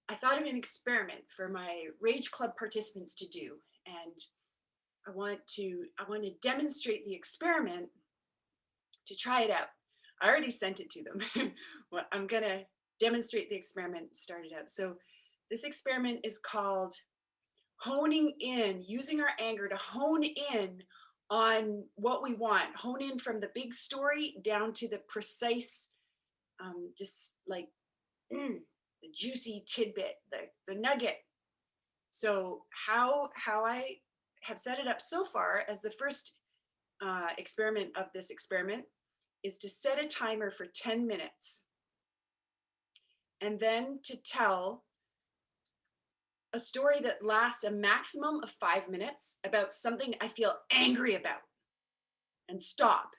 I thought of an experiment for my Rage Club participants to do, and I want to demonstrate the experiment to try it out. I already sent it to them. Well, I'm gonna demonstrate the experiment, start it out. So this experiment is called honing in, using our anger to hone in on what we want, hone in from the big story down to the precise, just like the juicy tidbit, the nugget. So how I have set it up so far as the first experiment of this experiment is to set a timer for 10 minutes and then to tell a story that lasts a maximum of 5 minutes about something I feel angry about and stop.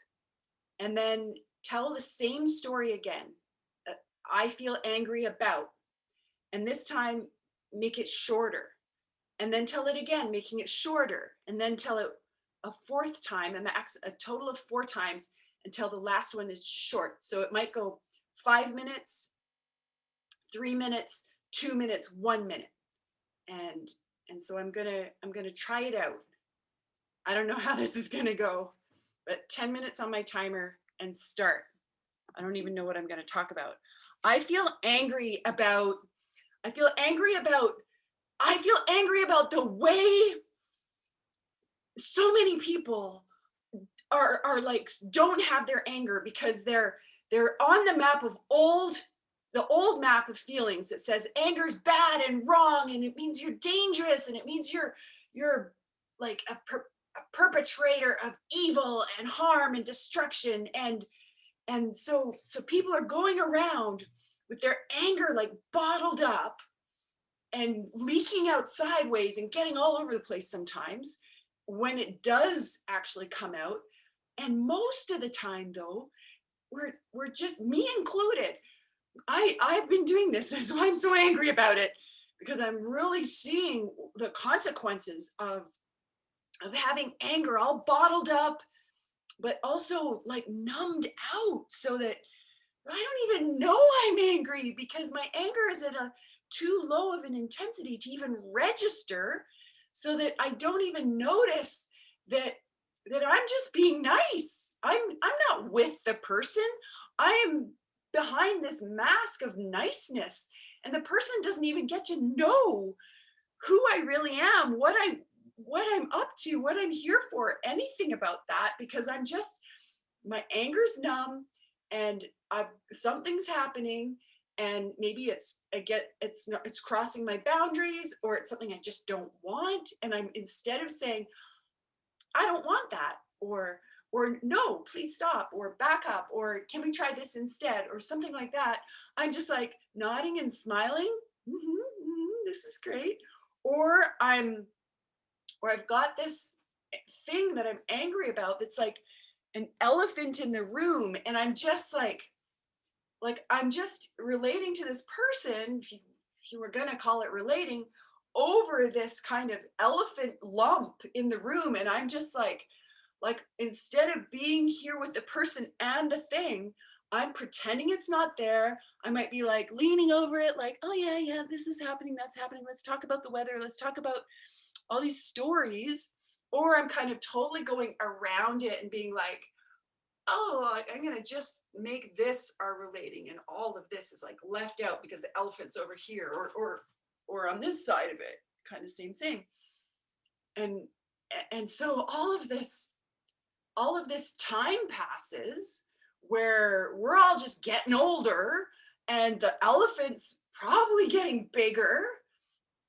And then tell the same story again that I feel angry about. And this time, make it shorter. And then tell it again, making it shorter. And then tell it a fourth time, a total of 4 times until the last one is short. So it might go 5 minutes, 3 minutes, 2 minutes, 1 minute. And so I'm gonna try it out. I don't know how this is gonna go, but 10 minutes on my timer and start. I don't even know what I'm gonna talk about. I feel angry about, I feel angry about, I feel angry about the way so many people are like don't have their anger because they're on the map of the old map of feelings that says anger's bad and wrong and it means you're dangerous and it means you're like a perpetrator of evil and harm and destruction and so people are going around with their anger like bottled up and leaking out sideways and getting all over the place sometimes when it does actually come out. And most of the time though, we're just, me included, I've been doing this. That's why I'm so angry about it, because I'm really seeing the consequences of having anger all bottled up, but also like numbed out so that I don't even know I'm angry because my anger is at a too low of an intensity to even register, so that I don't even notice that I'm just being nice. I'm not with the person. I am behind this mask of niceness, and the person doesn't even get to know who I really am, what I'm up to, what I'm here for, anything about that, because I'm just, my anger's numb and something's happening, and maybe it's crossing my boundaries, or it's something I just don't want, and I'm, instead of saying I don't want that, or no, please stop, or back up, or can we try this instead, or something like that, I'm just like nodding and smiling. This is great. Or I've got this thing that I'm angry about that's like an elephant in the room, and I'm just like I'm just relating to this person, if you were gonna call it relating, over this kind of elephant lump in the room, and I'm just like instead of being here with the person and the thing, I'm pretending it's not there. I might be like leaning over it, like, oh yeah, this is happening, that's happening, let's talk about the weather, let's talk about all these stories. Or I'm kind of totally going around it and being like, oh, like, I'm gonna just make this our relating, and all of this is like left out because the elephant's over here, or on this side of it, kind of same thing. And so all of this time passes where we're all just getting older, and the elephant's probably getting bigger,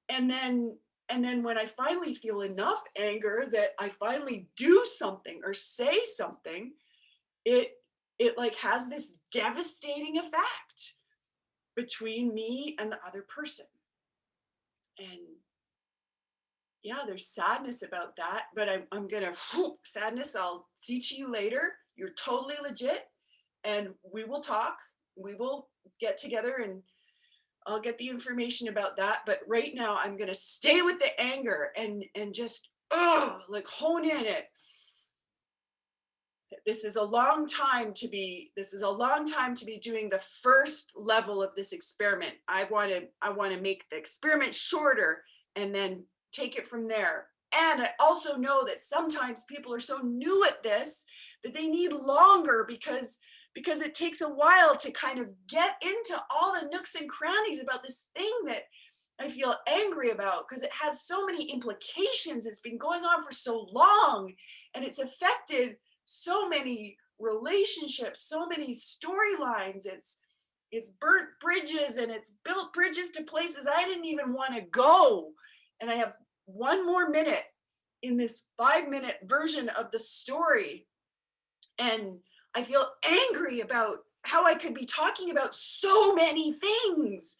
and then when I finally feel enough anger that I finally do something or say something, it like has this devastating effect between me and the other person. And yeah, there's sadness about that, but I'm gonna sadness, I'll see to you later, you're totally legit, and we will talk, we will get together, and I'll get the information about that. But right now I'm gonna stay with the anger and just like hone in it. this is a long time to be doing the first level of this experiment. I want to make the experiment shorter and then take it from there. And I also know that sometimes people are so new at this that they need longer because it takes a while to kind of get into all the nooks and crannies about this thing that I feel angry about, because it has so many implications. It's been going on for so long and it's affected so many relationships, so many storylines. It's burnt bridges and it's built bridges to places I didn't even want to go. And I have one more minute in this 5-minute version of the story. And I feel angry about how I could be talking about so many things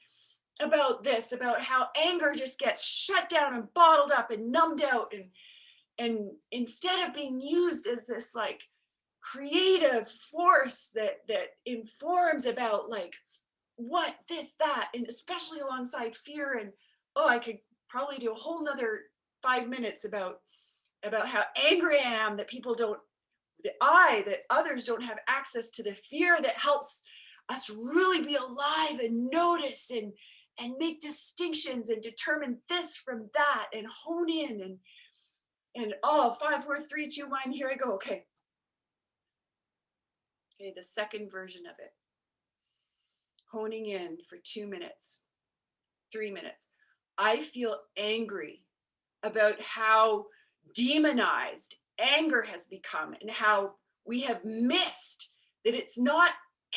about this, about how anger just gets shut down and bottled up and numbed out, and instead of being used as this like creative force that informs about like what this that, and especially alongside fear. And oh, I could probably do a whole nother 5 minutes about how angry I am that people don't that others don't have access to the fear that helps us really be alive and notice and make distinctions and determine this from that and hone in and oh, 5, 4, 3, 2, 1, here I go. Okay, the second version of it, honing in for 2 minutes, 3 minutes. I feel angry about how demonized anger has become and how we have missed that it's not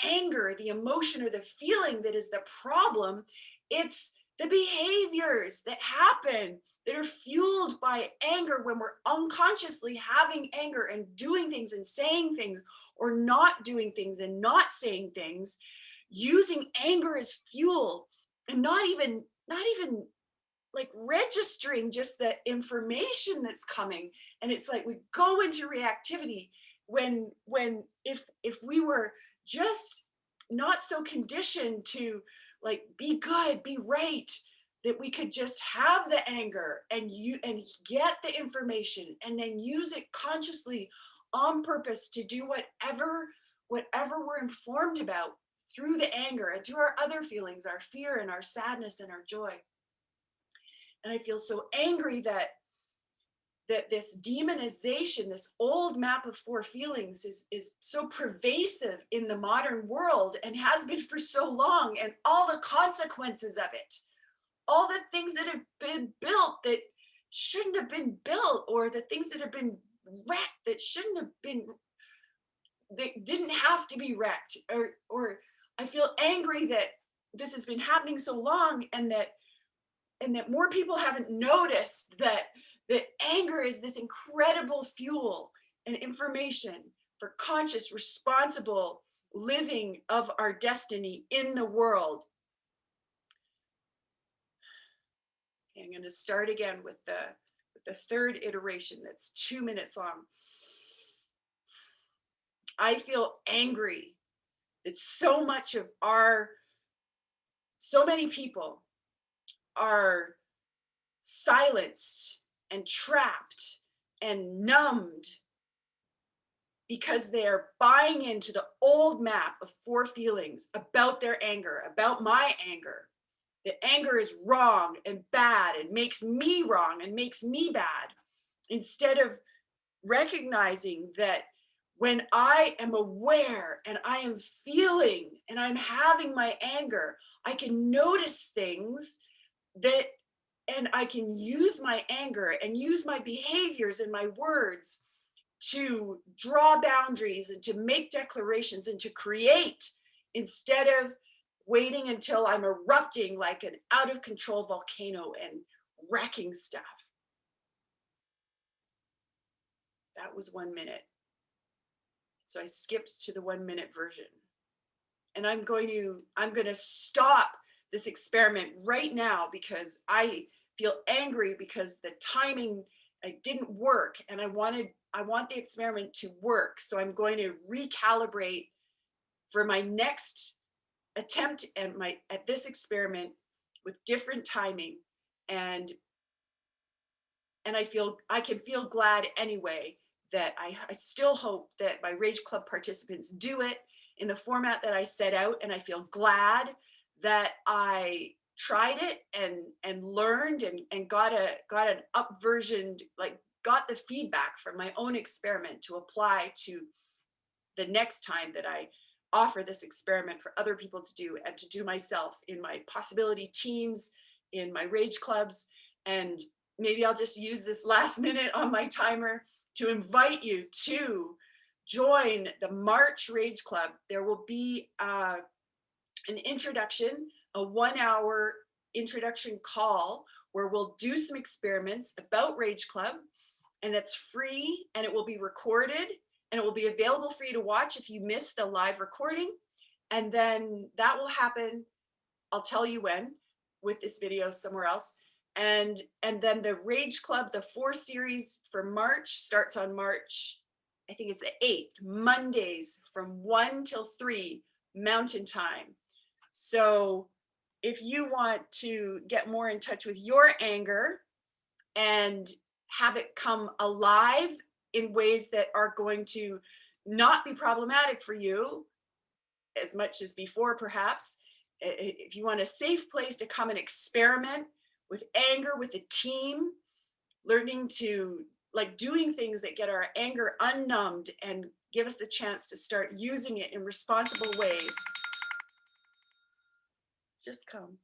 anger, the emotion or the feeling that is the problem. It's the behaviors that happen that are fueled by anger when we're unconsciously having anger and doing things and saying things, or not doing things and not saying things, using anger as fuel, and not even like registering just the information that's coming. And it's like we go into reactivity when if we were just not so conditioned to like be good, be right, that we could just have the anger and get the information and then use it consciously on purpose to do whatever we're informed about through the anger and through our other feelings, our fear and our sadness and our joy. And I feel so angry that this demonization, this old map of 4 feelings is so pervasive in the modern world and has been for so long, and all the consequences of it, all the things that have been built that shouldn't have been built, or the things that have been wrecked that shouldn't have been, that didn't have to be wrecked, or I feel angry that this has been happening so long, and that more people haven't noticed that anger is this incredible fuel and information for conscious, responsible living of our destiny in the world. Okay, I'm going to start again with the third iteration that's 2 minutes long. I feel angry that so many people are silenced and trapped and numbed because they are buying into the old map of 4 feelings about their anger, about my anger. That anger is wrong and bad and makes me wrong and makes me bad, instead of recognizing that when I am aware and I am feeling and I'm having my anger, I can notice things that, and I can use my anger and use my behaviors and my words to draw boundaries and to make declarations and to create, instead of waiting until I'm erupting like an out of control volcano and wrecking stuff. That was 1 minute. So I skipped to the 1 minute version. And I'm going to stop this experiment right now because I feel angry because the timing didn't work, and I want the experiment to work. So I'm going to recalibrate for my next attempt at this experiment with different timing, and I can feel glad anyway that I still hope that my Rage Club participants do it in the format that I set out. And I feel glad that I tried it and learned and got an up versioned, like got the feedback from my own experiment to apply to the next time that I offer this experiment for other people to do and to do myself in my possibility teams, in my Rage Clubs. And maybe I'll just use this last minute on my timer to invite you to join the March Rage Club. There will be an introduction, a 1 hour introduction call where we'll do some experiments about Rage Club, and it's free and it will be recorded and it will be available for you to watch if you miss the live recording. And then that will happen, I'll tell you when, with this video somewhere else. And then the Rage Club, the 4 series for March starts on March, I think it's the 8th, Mondays from 1 till 3 Mountain Time. So if you want to get more in touch with your anger and have it come alive in ways that are going to not be problematic for you as much as before, perhaps, if you want a safe place to come and experiment with anger with a team, learning to like doing things that get our anger unnumbed and give us the chance to start using it in responsible ways, just come.